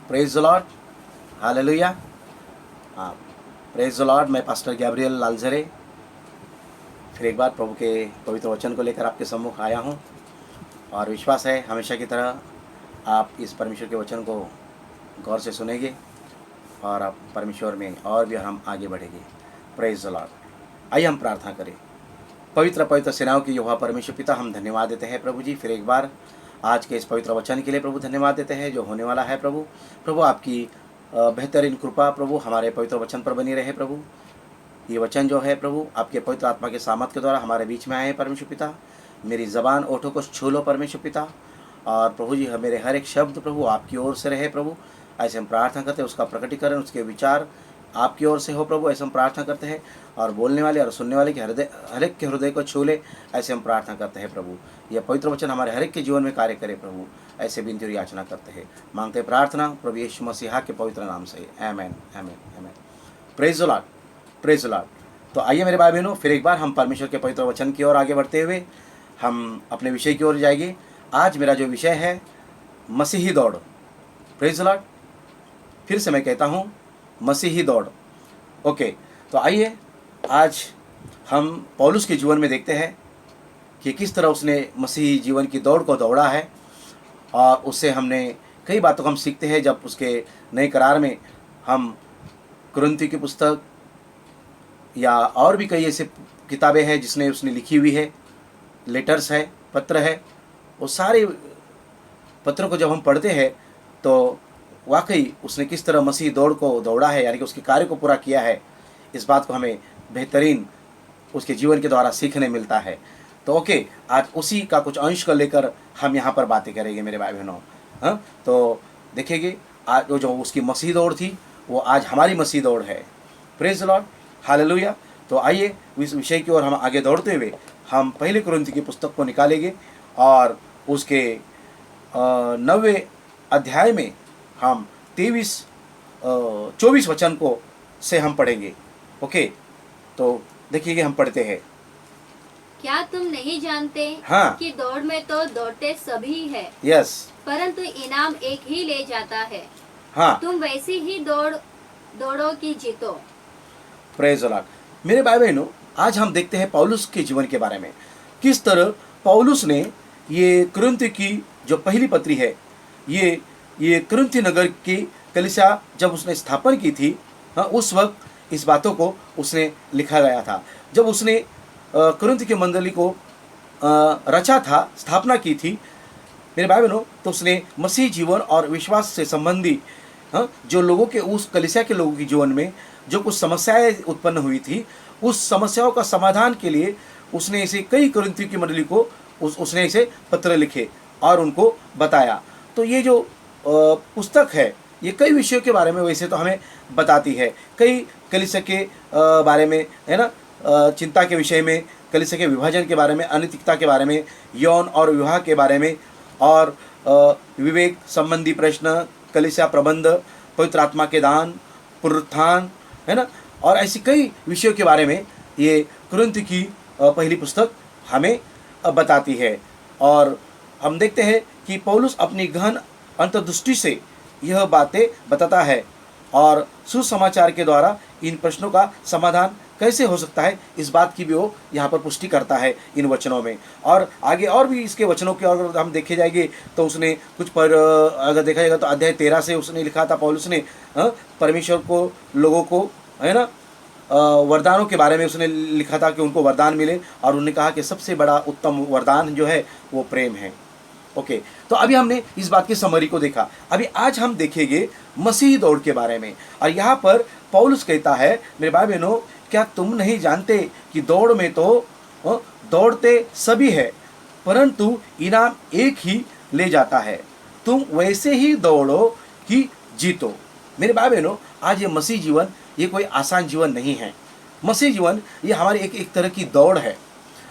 Praise the Lord, hallelujah. हाँ, praise the Lord. मैं pastor Gabriel लालजरे फिर एक बार प्रभु के पवित्र वचन को लेकर आपके सम्मुख आया हूँ और विश्वास है हमेशा की तरह आप इस परमेश्वर के वचन को गौर से सुनेंगे और आप परमेश्वर में और भी हम आगे बढ़ेंगे। Praise the Lord. आइए हम प्रार्थना करें। पवित्र पवित्र सेनाओं की यहोवा परमेश्वर पिता, हम धन्यवाद देते हैं प्रभु जी फिर एक बार आज के इस पवित्र वचन के लिए प्रभु धन्यवाद देते हैं जो होने वाला है। प्रभु आपकी बेहतरीन कृपा प्रभु हमारे पवित्र वचन पर बनी रहे। प्रभु ये वचन जो है प्रभु आपके पवित्र आत्मा के सामर्थ के द्वारा हमारे बीच में आए हैं परमेश्वर पिता। मेरी ज़बान ओठों को छू लो परमेश्वर पिता, और प्रभु जी मेरे हर एक शब्द प्रभु आपकी ओर से रहे प्रभु। ऐसे हम प्रार्थना करते हैं उसका प्रकटीकरण, उसके विचार आपकी ओर से हो प्रभु। ऐसे हम प्रार्थना करते हैं और बोलने वाले और सुनने वाले के हर एक के हृदय को छू ले, ऐसे हम प्रार्थना करते हैं प्रभु। यह पवित्र वचन हमारे हर एक के जीवन में कार्य करे प्रभु। ऐसे विनती और याचना करते हैं, मांगते प्रार्थना प्रभु यीशु मसीहा के पवित्र नाम से, आमीन आमीन आमीन। Praise the Lord, praise the Lord. तो आइए मेरे भाई बहनों, फिर एक बार हम परमेश्वर के पवित्र वचन की ओर आगे बढ़ते हुए हम अपने विषय की ओर जाएंगे। आज मेरा जो विषय है मसीही दौड़। Praise the Lord. फिर से मैं कहता हूँ मसीही दौड़। ओके, तो आइए आज हम पौलुस के जीवन में देखते हैं कि किस तरह उसने मसीही जीवन की दौड़ को दौड़ा है, और उससे हमने कई बातों को हम सीखते हैं। जब उसके नए करार में हम कुरिन्थी की पुस्तक या और भी कई ऐसे किताबें हैं जिसने उसने लिखी हुई है, लेटर्स है, पत्र है, वो सारे पत्रों को जब हम पढ़ते हैं तो वाकई उसने किस तरह मसीही दौड़ को दौड़ा है, यानी कि उसके कार्य को पूरा किया है, इस बात को हमें बेहतरीन उसके जीवन के द्वारा सीखने मिलता है। तो ओके, आज उसी का कुछ अंश को लेकर हम यहाँ पर बातें करेंगे मेरे भाई बहनों। हाँ, तो देखिए आज जो उसकी मसीही दौड़ थी वो आज हमारी मसीही दौड़ है। Praise the Lord, hallelujah. तो आइए इस विषय की ओर हम आगे दौड़ते हुए हम पहले कुरिन्थी की पुस्तक को निकालेंगे और उसके 9वें अध्याय में हम 24 वचन को से हम पढ़ेंगे। ओके, तो देखिए हम पढ़ते हैं। क्या तुम नहीं जानते हाँ। कि दौड़ में तो दौड़ते सभी है, यस, परंतु इनाम एक ही ले जाता है। हाँ, तुम वैसी ही दौड़ो कि जीतो। Praise the Lord. मेरे भाई बहनों, आज हम देखते हैं पौलुस के जीवन के बारे में, किस तरह पौलुस ने ये कुरिन्थी की जो पहली पत्री है, ये कुरिन्थी नगर की कलीसिया जब उसने स्थापन की थी, हाँ, उस वक्त इस बातों को उसने लिखा गया था। जब उसने कुरिन्थ की मंडली को रचा था, स्थापना की थी मेरे भाई बहनों, तो उसने मसीह जीवन और विश्वास से संबंधी जो लोगों के उस कलीसिया के लोगों के जीवन में जो कुछ समस्याएं उत्पन्न हुई थी, उस समस्याओं का समाधान के लिए उसने ऐसे कई कुरिन्थी की मंडली को उसने ऐसे पत्र लिखे और उनको बताया। तो ये जो पुस्तक है ये कई विषयों के बारे में वैसे तो हमें बताती है, कई कलीसिया के बारे में, है ना, चिंता के विषय में, कलीसिया के विभाजन के बारे में, अनैतिकता के बारे में, यौन और विवाह के बारे में, और विवेक संबंधी प्रश्न, कलीसिया प्रबंध, पवित्र आत्मा के दान, पुनरुत्थान, है ना, और ऐसी कई विषयों के बारे में ये कुरिन्थ की पहली पुस्तक हमें बताती है। और हम देखते हैं कि पौलुस अपनी गहन अंतर्दृष्टि से यह बातें बताता है और सुसमाचार के द्वारा इन प्रश्नों का समाधान कैसे हो सकता है, इस बात की भी वो यहाँ पर पुष्टि करता है इन वचनों में। और आगे और भी इसके वचनों के अगर हम देखे जाएंगे तो उसने कुछ पर अगर देखा जाएगा तो अध्याय 13 से उसने लिखा था पौलुस ने परमेश्वर को, लोगों को, है ना, वरदानों के बारे में उसने लिखा था कि उनको वरदान मिले, और उन्होंने कहा कि सबसे बड़ा उत्तम वरदान जो है वो प्रेम है। ओके, तो अभी हमने इस बात की समरी को देखा। अभी आज हम देखेंगे मसीही दौड़ के बारे में, और यहाँ पर पौलुस कहता है मेरे भाई बहनों, क्या तुम नहीं जानते कि दौड़ में तो दौड़ते सभी है, परंतु इनाम एक ही ले जाता है। तुम वैसे ही दौड़ो कि जीतो। मेरे भाई बहनों, आज ये मसीह जीवन ये कोई आसान जीवन नहीं है। मसीह जीवन ये हमारी एक तरह की दौड़ है,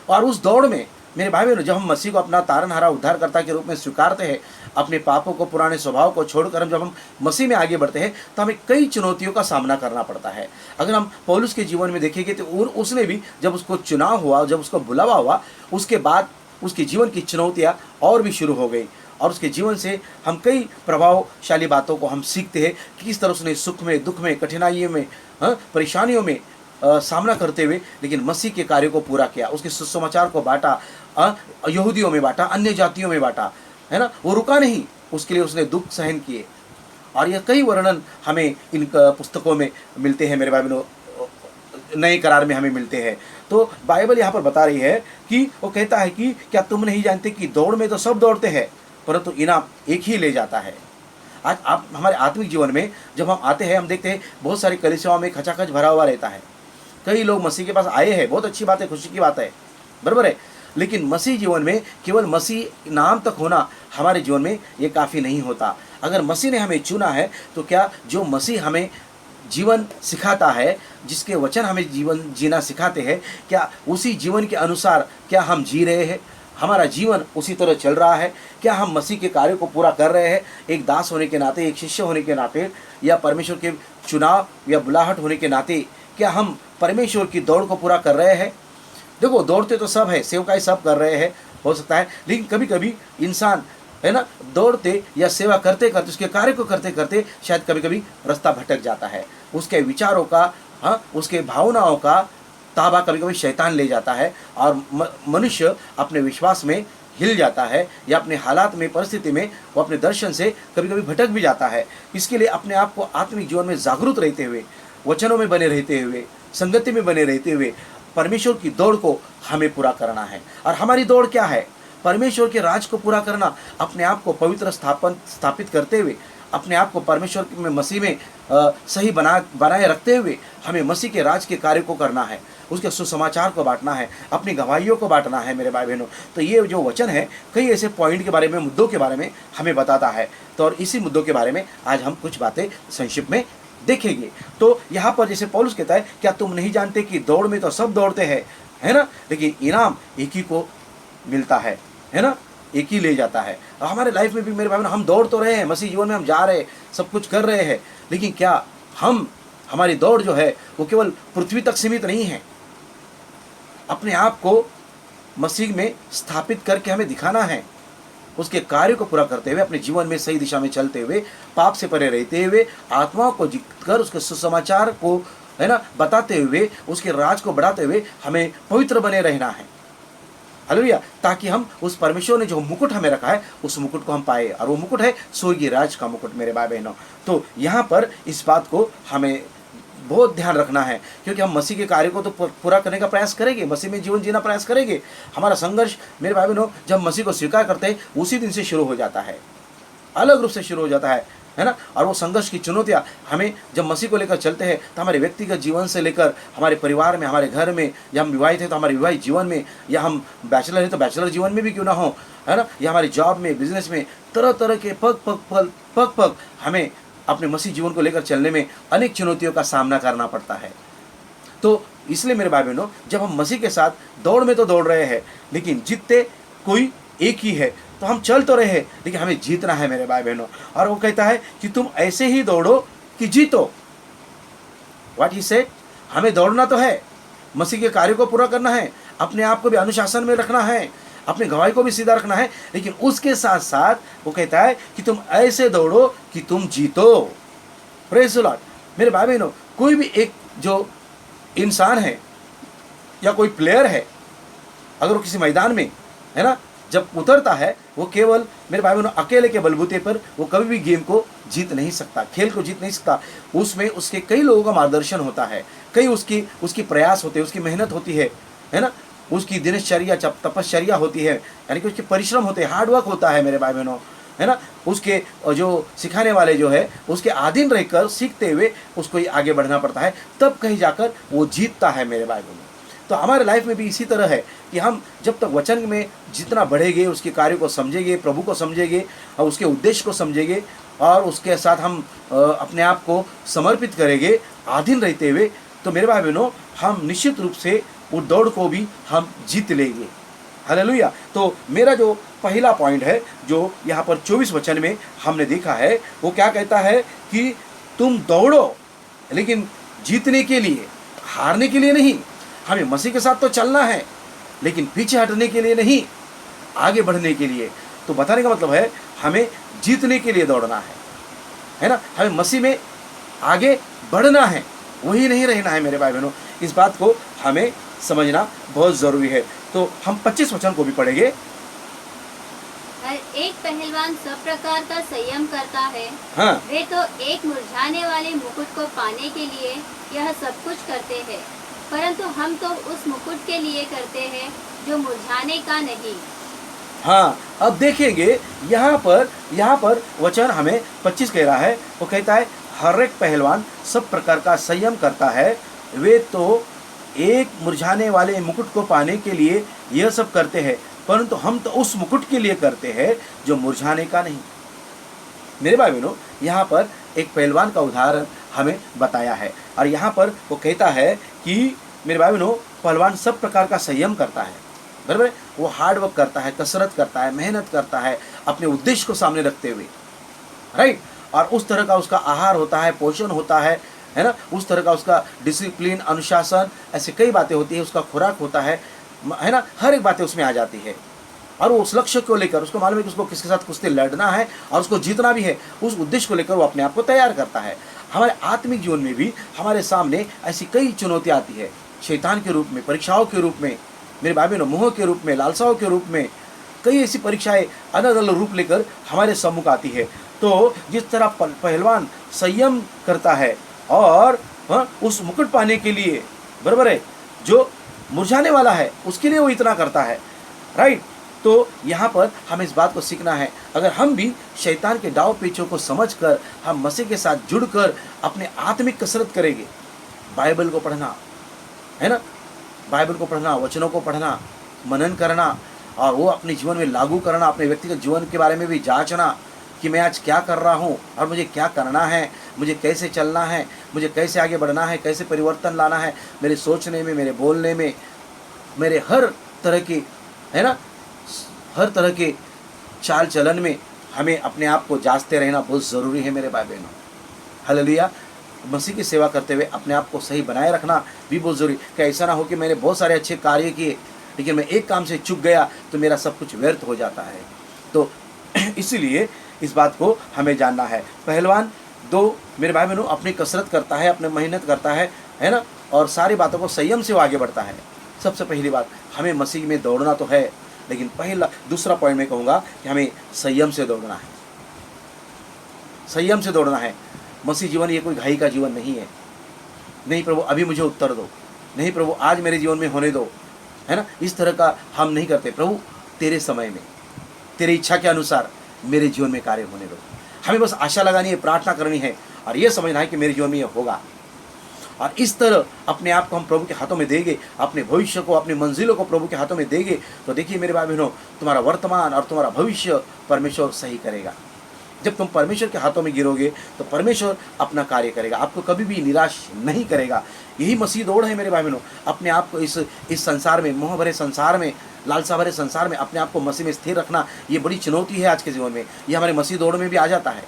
और उस दौड़ में मेरे भाई बहनों, जब हम मसीह को अपना तारनहारा उद्धारकर्ता के रूप में स्वीकारते हैं, अपने पापों को, पुराने स्वभाव को छोड़कर जब हम मसीह में आगे बढ़ते हैं, तो हमें कई चुनौतियों का सामना करना पड़ता है। अगर हम पौलुस के जीवन में देखेंगे तो उसने भी, जब उसको चुनाव हुआ, जब उसको बुलावा हुआ, उसके बाद उसके जीवन की चुनौतियाँ और भी शुरू हो गई, और उसके जीवन से हम कई प्रभावशाली बातों को हम सीखते हैं कि किस तरह उसने सुख में, दुख में, कठिनाइयों में, परेशानियों में सामना करते हुए लेकिन मसीह के कार्य को पूरा किया, उसके सुसमाचार को बांटा, यहूदियों में बांटा, अन्य जातियों में बांटा, है ना। वो रुका नहीं, उसके लिए उसने दुख सहन किए। और यह कई वर्णन हमें इन पुस्तकों में मिलते हैं मेरे भाई बहनों, नए करार में हमें मिलते हैं। तो बाइबल यहाँ पर बता रही है कि वो कहता है कि क्या तुम नहीं जानते कि दौड़ में तो सब दौड़ते हैं परंतु इनाम एक ही ले जाता है। आज आप हमारे आत्मिक जीवन में जब हम आते हैं, हम देखते हैं बहुत सारी कलीसियाओं में खचाखच भरा हुआ रहता है। कई लोग मसीह के पास आए हैं, बहुत अच्छी बात है, खुशी की बात है, बराबर है। लेकिन मसीह जीवन में केवल मसीह नाम तक होना हमारे जीवन में ये काफ़ी नहीं होता। अगर मसीह ने हमें चुना है तो क्या जो मसीह हमें जीवन सिखाता है, जिसके वचन हमें जीवन जीना सिखाते हैं, क्या उसी जीवन के अनुसार क्या हम जी रहे हैं? हमारा जीवन उसी तरह चल रहा है? क्या हम मसीह के कार्य को पूरा कर रहे हैं? एक दास होने के नाते, एक शिष्य होने के नाते, या परमेश्वर के चुनाव या बुलाहट होने के नाते क्या हम परमेश्वर की दौड़ को पूरा कर रहे हैं? देखो, दौड़ते तो सब है, सेवकाई सब कर रहे हैं, हो सकता है, लेकिन कभी कभी इंसान, है ना, दौड़ते या सेवा करते करते, उसके कार्य को करते करते शायद कभी कभी रास्ता भटक जाता है। उसके विचारों का, उसके भावनाओं का ताबा कभी कभी शैतान ले जाता है और मनुष्य अपने विश्वास में हिल जाता है, या अपने हालात में, परिस्थिति में वो अपने दर्शन से कभी कभी भटक भी जाता है। इसके लिए अपने आप को आत्मिक जीवन में जागरूक रहते हुए, वचनों में बने रहते हुए, संगति में बने रहते हुए परमेश्वर की दौड़ को हमें पूरा करना है। और हमारी दौड़ क्या है? परमेश्वर के राज को पूरा करना, अपने आप को पवित्र स्थापित करते हुए, अपने आप को परमेश्वर में, मसीह में सही बनाए रखते हुए हमें मसीह के राज के कार्य को करना है, उसके सुसमाचार को बांटना है, अपनी गवाहियों को बांटना है मेरे भाई बहनों। तो ये जो वचन है कई ऐसे पॉइंट के बारे में, मुद्दों के बारे में हमें बताता है। तो और इसी मुद्दों के बारे में आज हम कुछ बातें संक्षिप्त में देखेंगे। तो यहाँ पर जैसे पौलुस कहता है, क्या तुम नहीं जानते कि दौड़ में तो सब दौड़ते हैं, है ना, लेकिन इनाम एक ही को मिलता है ना, एक ही ले जाता है। और हमारे लाइफ में भी मेरे भाई बहन, हम दौड़ तो रहे हैं, मसीह जीवन में हम जा रहे हैं, सब कुछ कर रहे हैं, लेकिन क्या हमारी दौड़ जो है वो केवल पृथ्वी तक सीमित नहीं है। अपने आप को मसीह में स्थापित करके हमें दिखाना है, उसके कार्य को पूरा करते हुए, अपने जीवन में सही दिशा में चलते हुए, पाप से परे रहते हुए, आत्माओं को जीतकर उसके सुसमाचार को, है ना, बताते हुए, उसके राज को बढ़ाते हुए हमें पवित्र बने रहना है। हालेलुया। ताकि हम उस परमेश्वर ने जो मुकुट हमें रखा है उस मुकुट को हम पाए, और वो मुकुट है स्वर्गीय राज का मुकुट मेरे भाई बहनों। तो यहाँ पर इस बात को हमें बहुत ध्यान रखना है, क्योंकि हम मसीह के कार्य को तो पूरा करने का प्रयास करेंगे, मसीह में जीवन जीना प्रयास करेंगे। हमारा संघर्ष मेरे भाई बहनों जब मसीह को स्वीकार करते हैं उसी दिन से शुरू हो जाता है, अलग रूप से शुरू हो जाता है ना। और वो संघर्ष की चुनौतियाँ हमें जब मसीह को लेकर चलते हैं तो हमारे व्यक्तिगत जीवन से लेकर हमारे परिवार में, हमारे घर में, या हम विवाहित हैं तो हमारे विवाहित जीवन में, या हम बैचलर हैं तो बैचलर जीवन में भी क्यों ना हो, है ना, या हमारे जॉब में, बिजनेस में, तरह तरह के पग पग हमें अपने मसीह जीवन को लेकर चलने में अनेक चुनौतियों का सामना करना पड़ता है। तो इसलिए मेरे भाई बहनों, जब हम मसीह के साथ दौड़ में तो दौड़ रहे हैं, लेकिन जीतते कोई एक ही है। तो हम चल तो रहे हैं, लेकिन हमें जीतना है मेरे भाई बहनों। और वो कहता है कि तुम ऐसे ही दौड़ो कि जीतो। व्हाट ही सेड, हमें दौड़ना तो है, मसीह के कार्य को पूरा करना है, अपने आप को भी अनुशासन में रखना है, अपनी गवाही को भी सीधा रखना है, लेकिन उसके साथ साथ वो कहता है कि तुम ऐसे दौड़ो कि तुम जीतो। Praise the Lord. मेरे भाई बहनों, कोई भी एक जो इंसान है या कोई प्लेयर है, अगर वो किसी मैदान में, है ना, जब उतरता है, वो केवल मेरे भाई बहनों अकेले के बलबूते पर वो कभी भी गेम को जीत नहीं सकता, खेल को जीत नहीं सकता। उसमें उसके कई लोगों का मार्गदर्शन होता है, कई उसकी प्रयास होते हैं, उसकी मेहनत होती है ना, उसकी दिनचर्या तपश्चर्या होती है, यानी कि उसके परिश्रम होते हैं, हार्डवर्क होता है मेरे भाई बहनों, है ना। उसके जो सिखाने वाले जो है उसके अधीन रहकर सीखते हुए उसको आगे बढ़ना पड़ता है, तब कहीं जाकर वो जीतता है मेरे भाई बहनों। तो हमारे लाइफ में भी इसी तरह है कि हम जब तक वचन में जितना बढ़ेंगे, उसके कार्य को समझेंगे, प्रभु को समझेंगे और उसके उद्देश्य को समझेंगे, और उसके साथ हम अपने आप को समर्पित करेंगे अधीन रहते हुए, तो मेरे भाई बहनों हम निश्चित रूप से उस दौड़ को भी हम जीत लेंगे। हालेलुया। तो मेरा जो पहला पॉइंट है जो यहाँ पर 24 वचन में हमने देखा है, वो क्या कहता है कि तुम दौड़ो, लेकिन जीतने के लिए, हारने के लिए नहीं। हमें मसीह के साथ तो चलना है, लेकिन पीछे हटने के लिए नहीं, आगे बढ़ने के लिए। तो बताने का मतलब है हमें जीतने के लिए दौड़ना है ना, हमें मसीह में आगे बढ़ना है, वही नहीं रहना है मेरे भाई बहनों। इस बात को हमें समझना बहुत ज़रूरी है। तो हम 25 वचन को भी पढ़ेंगे। हर एक पहलवान सब प्रकार का संयम करता है। हाँ, वे तो एक मुरझाने वाले मुकुट को पाने के लिए यह सब कुछ करते हैं, परंतु हम तो उस मुकुट के लिए करते हैं जो मुरझाने का नहीं। हाँ, अब देखेंगे यहाँ पर वचन हमें 25 कह रहा है। वो कहता है हर एक पहलवान सब प्रकार का संयम करता है, वे तो एक मुरझाने वाले मुकुट को पाने के लिए यह सब करते हैं, परंतु हम तो उस मुकुट के लिए करते हैं जो मुरझाने का नहीं। मेरे भाई बहनों, यहाँ पर एक पहलवान का उदाहरण हमें बताया है, और यहाँ पर वो कहता है कि मेरे भाई बहनों, पहलवान सब प्रकार का संयम करता है, बराबर है। वो हार्ड वर्क करता है, कसरत करता है, मेहनत करता है अपने उद्देश्य को सामने रखते हुए, राइट। और उस तरह का उसका आहार होता है, पोषण होता है ना, उस तरह का उसका डिसिप्लिन, अनुशासन, ऐसे कई बातें होती है, उसका खुराक होता है ना, हर एक बातें उसमें आ जाती है। और वो उस लक्ष्य को लेकर, उसको मालूम है कि उसको किसके साथ कुश्ती लड़ना है और उसको जीतना भी है, उस उद्देश्य को लेकर वो अपने आप को तैयार करता है। हमारे आत्मिक जीवन में भी हमारे सामने ऐसी कई चुनौतियाँ आती है, शैतान के रूप में, परीक्षाओं के रूप में, मेरे भाई बहनों, मोह के रूप में, लालसाओं के रूप में, कई ऐसी परीक्षाएं अलग अलग रूप लेकर हमारे सम्मुख आती है। तो जिस तरह पहलवान संयम करता है और उस मुकुट पाने के लिए, बराबर है, जो मुरझाने वाला है उसके लिए वो इतना करता है, राइट। तो यहाँ पर हमें इस बात को सीखना है, अगर हम भी शैतान के दाव पेचों को समझकर हम मसीह के साथ जुड़कर अपने आत्मिक कसरत करेंगे, बाइबल को पढ़ना है ना, बाइबल को पढ़ना, वचनों को पढ़ना, मनन करना, और वो अपने जीवन में लागू करना, अपने व्यक्तिगत जीवन के बारे में भी जांचना कि मैं आज क्या कर रहा हूँ और मुझे क्या करना है, मुझे कैसे चलना है, मुझे कैसे आगे बढ़ना है, कैसे परिवर्तन लाना है मेरे सोचने में, मेरे बोलने में, मेरे हर तरह की, है ना, हर तरह के चाल चलन में हमें अपने आप को जांचते रहना बहुत ज़रूरी है मेरे भाई बहनों। हालेलुया। मसीह की सेवा करते हुए अपने आप को सही बनाए रखना भी बहुत ज़रूरी, कि ऐसा ना हो कि मैंने बहुत सारे अच्छे कार्य किए लेकिन मैं एक काम से चूक गया तो मेरा सब कुछ व्यर्थ हो जाता है। तो इसीलिए इस बात को हमें जानना है। पहलवान दो मेरे भाई बहनों अपनी कसरत करता है, अपने मेहनत करता है ना, और सारी बातों को संयम से वो आगे बढ़ता है। सबसे पहली बात, हमें मसीह में दौड़ना तो है, लेकिन दूसरा पॉइंट मैं कहूँगा कि हमें संयम से दौड़ना है, संयम से दौड़ना है। मसीह जीवन ये कोई घाई का जीवन नहीं है। नहीं प्रभु अभी मुझे उत्तर दो, नहीं प्रभु आज मेरे जीवन में होने दो, है ना, इस तरह का हम नहीं करते। प्रभु तेरे समय में, तेरी इच्छा के अनुसार मेरे जीवन में कार्य होने दो। हमें बस आशा लगानी है, प्रार्थना करनी है और ये समझना है कि मेरे जीवन में ये होगा। और इस तरह अपने आप को हम प्रभु के हाथों में देंगे, अपने भविष्य को, अपनी मंजिलों को प्रभु के हाथों में देंगे, तो देखिए मेरे भाई बहनों, तुम्हारा वर्तमान और तुम्हारा भविष्य परमेश्वर सही करेगा। जब तुम परमेश्वर के हाथों में गिरोगे तो परमेश्वर अपना कार्य करेगा, आपको कभी भी निराश नहीं करेगा। यही मसीह दौड़ है मेरे भाई बहनों। अपने आप को इस संसार में, मोह भरे संसार में, लालसा भरे संसार में अपने आप को मसीह में स्थिर रखना, ये बड़ी चुनौती है आज के जीवन में। ये हमारे मसीह दौड़ में भी आ जाता है।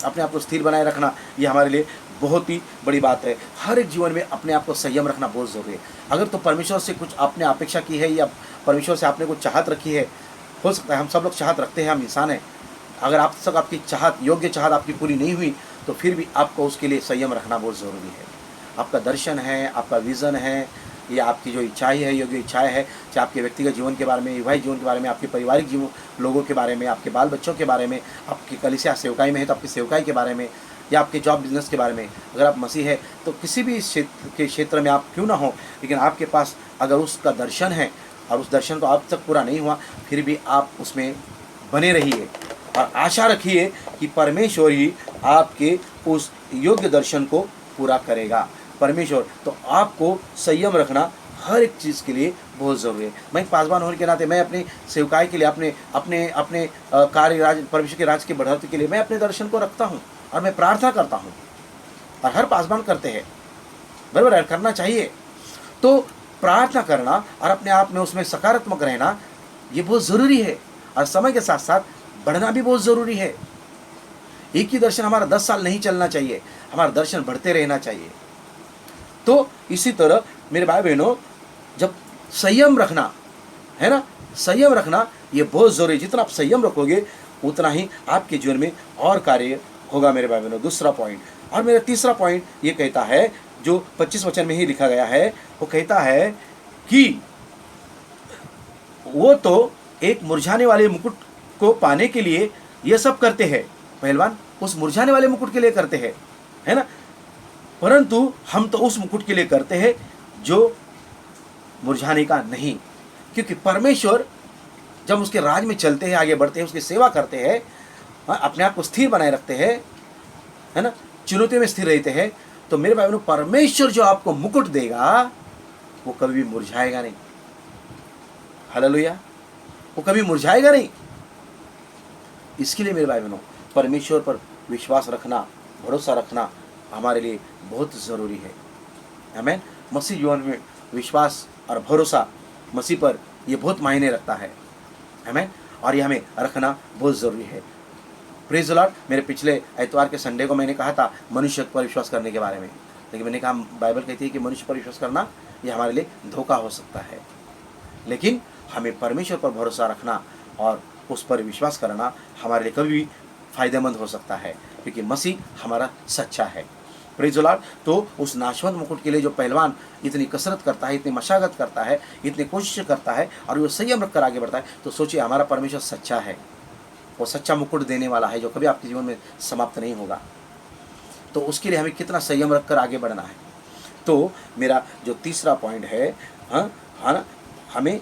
अपने आप को स्थिर बनाए रखना ये हमारे लिए बहुत ही बड़ी बात है। हर एक जीवन में अपने आप को संयम रखना बहुत ज़रूरी है। अगर तो परमेश्वर से कुछ आपने अपेक्षा की है या परमेश्वर से आपने कुछ चाहत रखी है, हो सकता है हम सब लोग चाहत रखते हैं, हम इंसान हैं। अगर आप तक आपकी चाहत, योग्य चाहत आपकी पूरी नहीं हुई तो फिर भी आपको उसके लिए संयम रखना बहुत ज़रूरी है। आपका दर्शन है, आपका विज़न है, या आपकी जो इच्छाएं है, योग्य इच्छाएं है, चाहे आपके व्यक्तिगत जीवन के बारे में, वैवाहिक जीवन के बारे में, आपके पारिवारिक जीवन, लोगों के बारे में, आपके बाल बच्चों के बारे में, आपकी कलीसिया सेवकाई में है तो आपकी सेवकाई के बारे में, या आपके जॉब बिजनेस के बारे में। अगर आप मसीह है तो किसी भी क्षेत्र में आप क्यों ना हो, लेकिन आपके पास अगर उसका दर्शन है और उस दर्शन को अब तक पूरा नहीं हुआ, फिर भी आप उसमें बने रहिए और आशा रखिए कि परमेश्वर ही आपके उस योग्य दर्शन को पूरा करेगा। परमेश्वर, तो आपको संयम रखना हर एक चीज़ के लिए बहुत ज़रूरी है। मैं एक पासवान होने के नाते मैं अपनी सेवकाई के लिए, अपने कार्य राज, परमेश्वर के राज के बढ़ोतरी के लिए मैं अपने दर्शन को रखता हूँ और मैं प्रार्थना करता हूँ, और हर पासवान करते हैं, बराबर करना चाहिए। तो प्रार्थना करना और अपने आप में उसमें सकारात्मक रहना ये बहुत ज़रूरी है, और समय के साथ साथ बढ़ना भी बहुत ज़रूरी है। एक ही दर्शन हमारा 10 साल नहीं चलना चाहिए, हमारा दर्शन बढ़ते रहना चाहिए। तो इसी तरह मेरे भाई बहनों, जब संयम रखना है ना, संयम रखना ये बहुत ज़रूरी है। जितना आप संयम रखोगे उतना ही आपके जीवन में और कार्य होगा मेरे भाई बहनों। दूसरा पॉइंट, और मेरा तीसरा पॉइंट ये कहता है, जो 25 वचन में ही लिखा गया है, वो कहता है कि वो तो एक मुरझाने वाले मुकुट को पाने के लिए ये सब करते हैं। पहलवान उस मुरझाने वाले मुकुट के लिए करते हैं, है ना, परंतु हम तो उस मुकुट के लिए करते हैं जो मुरझाने का नहीं। क्योंकि परमेश्वर जब उसके राज में चलते हैं, आगे बढ़ते हैं, उसकी सेवा करते हैं, अपने आप को स्थिर बनाए रखते हैं, है ना, चुनौतियों में स्थिर रहते हैं, तो मेरे भाई बहनों परमेश्वर जो आपको मुकुट देगा वो कभी भी मुरझाएगा नहीं। हालेलुया, वो कभी मुरझाएगा नहीं। इसके लिए मेरे भाई बहनों परमेश्वर पर विश्वास रखना, भरोसा रखना हमारे लिए बहुत ज़रूरी है। आमीन। मसीह जीवन में विश्वास और भरोसा मसीह पर ये बहुत मायने रखता है। आमीन। और ये हमें रखना बहुत ज़रूरी है। Praise the Lord. मेरे पिछले एतवार के संडे को मैंने कहा था मनुष्य पर विश्वास करने के बारे में, लेकिन मैंने कहा बाइबल कहती है कि मनुष्य पर विश्वास करना ये हमारे लिए धोखा हो सकता है, लेकिन हमें परमेश्वर पर भरोसा रखना और उस पर विश्वास करना हमारे लिए कभी भी फ़ायदेमंद हो सकता है, क्योंकि मसीह हमारा सच्चा है। Praise the Lord. तो उस नाशवंत मुकुट के लिए जो पहलवान इतनी कसरत करता है, इतनी मशागत करता है, इतनी कोशिश करता है और वो संयम रखकर आगे बढ़ता है, तो सोचिए हमारा परमेश्वर सच्चा है। वो सच्चा मुकुट देने वाला है जो कभी आपके जीवन में समाप्त नहीं होगा। तो उसके लिए हमें कितना संयम रखकर आगे बढ़ना है। तो मेरा जो तीसरा पॉइंट है, हाँ ना, हमें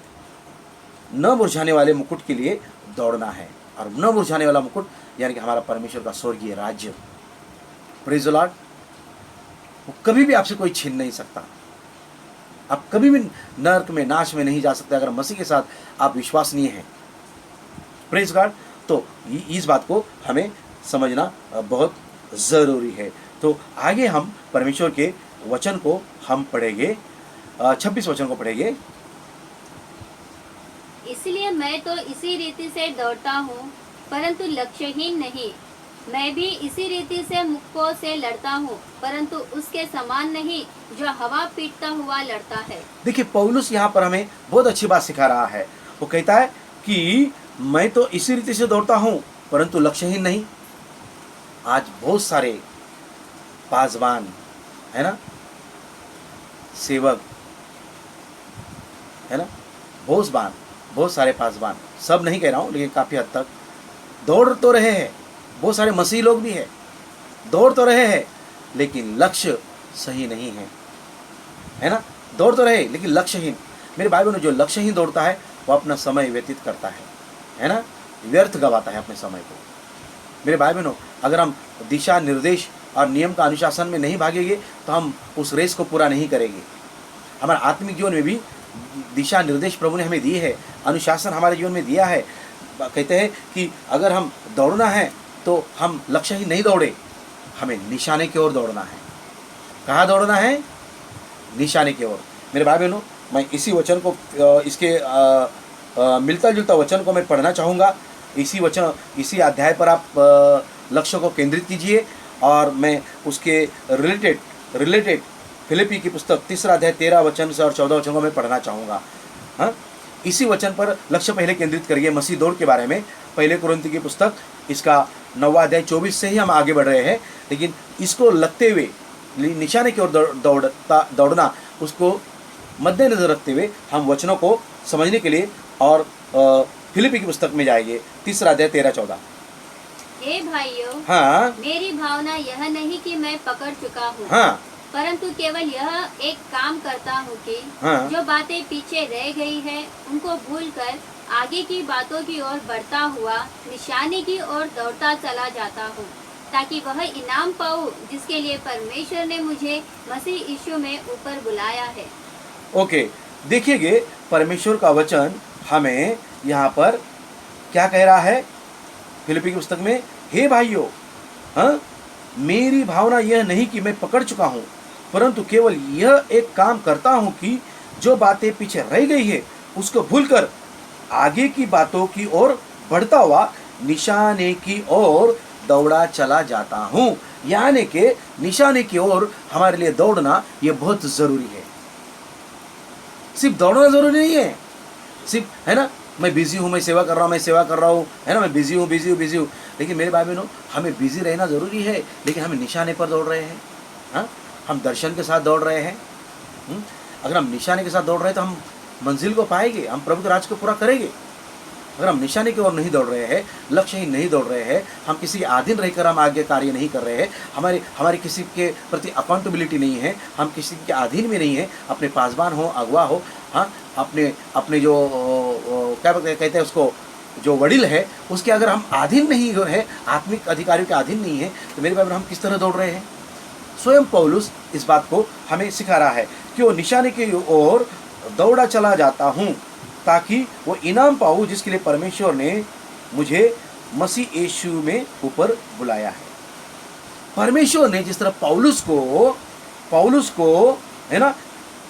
न मुरझाने वाले मुकुट के लिए दौड़ना है। और न मुरझाने वाला मुकुट यानी कि हमारा परमेश्वर का स्वर्गीय राज्य। Praise the Lord. वो कभी भी आपसे कोई छीन नहीं सकता। आप कभी भी नरक में, नाश में नहीं जा सकते अगर मसीह के साथ आप विश्वसनीय हैं। Praise God. तो इस बात को हमें समझना बहुत ज़रूरी है। तो आगे हम परमेश्वर के वचन को हम पढ़ेंगे, 26 वचन को पढ़ेंगे। इसलिए मैं तो इसी रीति से दौड़ता हूँ, परंतु लक्ष्यहीन नहीं। मैं भी इसी रीति से मुक्कों से लड़ता हूँ, परंतु उसके समान नहीं जो हवा पीटता हुआ लड़ता है। देखिए पौलुस यहाँ पर हमें बहुत अच्छी बात सिखा रहा है। वो कहता है कि मैं तो इसी रीति से दौड़ता हूँ परंतु लक्ष्यहीन नहीं। आज बहुत सारे पासवान, है ना, सेवक, है ना, बहुत सारे पासवान, सब नहीं कह रहा हूँ लेकिन काफ़ी हद तक दौड़ तो रहे हैं। बहुत सारे मसीही लोग भी हैं, दौड़ तो रहे हैं लेकिन लक्ष्य सही नहीं है ना। दौड़ तो रहे लेकिन लक्ष्यहीन। मेरे भाई बहनों, जो लक्ष्यहीन दौड़ता है वो अपना समय व्यतीत करता है ना, व्यर्थ गवाता है अपने समय को। मेरे भाई बहनों, अगर हम दिशा निर्देश और नियम का अनुशासन में नहीं भागेंगे तो हम उस रेस को पूरा नहीं करेंगे। हमारे आत्मिक जीवन में भी दिशा निर्देश प्रभु ने हमें दिए है, अनुशासन हमारे जीवन में दिया है। कहते हैं कि अगर हम दौड़ना है तो हम लक्ष्य ही नहीं दौड़े, हमें निशाने की ओर दौड़ना है। कहाँ दौड़ना है? निशाने की ओर। मेरे भाई बहनों, मैं इसी वचन को, इसके मिलता जुलता वचन को मैं पढ़ना चाहूँगा। इसी अध्याय पर आप लक्ष्य को केंद्रित कीजिए और मैं उसके रिलेटेड फिलिपी की पुस्तक 3 अध्याय 13 वचन से और 14 वचन को मैं पढ़ना चाहूँगा। हाँ, इसी वचन पर लक्ष्य पहले केंद्रित करिए, मसीह दौड़ के बारे में। पहले कुरिन्थी की पुस्तक इसका 9 अध्याय 24 से ही हम आगे बढ़ रहे हैं, लेकिन इसको लगते हुए निशाने की ओर दौड़ना, उसको मद्देनजर रखते हुए हम वचनों को समझने के लिए और फिलिपी की पुस्तक में जाएंगे 3 अध्याय 13-14। हे भाइयों, हाँ, मेरी भावना यह नहीं कि मैं पकड़ चुका हूँ, हाँ, परंतु केवल यह एक काम करता हूँ कि हाँ, जो बातें पीछे रह गई है उनको भूलकर आगे की बातों की ओर बढ़ता हुआ निशाने की ओर दौड़ता चला जाता हूँ, ताकि वह इनाम पाऊँ जिसके लिए परमेश्वर ने मुझे मसीह यीशु में ऊपर बुलाया है। ओके, देखिएगा परमेश्वर का वचन हमें यहाँ पर क्या कह रहा है फिलिपी की पुस्तक में। हे भाइयों, हाँ, मेरी भावना यह नहीं कि मैं पकड़ चुका हूँ, परंतु केवल यह एक काम करता हूँ कि जो बातें पीछे रह गई है उसको भूलकर आगे की बातों की ओर बढ़ता हुआ निशाने की ओर दौड़ा चला जाता हूँ। यानी कि निशाने की ओर हमारे लिए दौड़ना ये बहुत ज़रूरी है। सिर्फ दौड़ना ज़रूरी नहीं है, सिर्फ, है ना, मैं बिज़ी हूँ, मैं सेवा कर रहा हूँ, है ना, मैं बिज़ी हूँ। लेकिन मेरे भाई बहनों, हमें बिज़ी रहना ज़रूरी है, लेकिन हम निशाने पर दौड़ रहे हैं। हाँ, हम दर्शन के साथ दौड़ रहे हैं। अगर हम निशाने के साथ दौड़ रहे हैं तो हम मंजिल को पाएंगे, हम प्रभु के राज को पूरा करेंगे। अगर हम निशाने की ओर नहीं दौड़ रहे हैं, लक्ष्यहीन नहीं दौड़ रहे हैं, हम किसी अधीन रहकर हम आगे कार्य नहीं कर रहे हैं, हमारी किसी के प्रति अकाउंटेबिलिटी नहीं है, हम किसी के अधीन में नहीं है, अपने पासबान हो, अगवा हो, हाँ, अपने जो क्या कहते हैं उसको, जो वडील है उसके अगर हम अधीन नहीं है, आत्मिक अधिकारियों के अधीन नहीं है, तो मेरे भाई हम किस तरह दौड़ रहे हैं। स्वयं पौलुस इस बात को हमें सिखा रहा है कि वो निशाने की ओर दौड़ा चला जाता हूँ ताकि वो इनाम पाऊँ जिसके लिए परमेश्वर ने मुझे मसीह यीशु में ऊपर बुलाया है। परमेश्वर ने जिस तरह पौलुस को है ना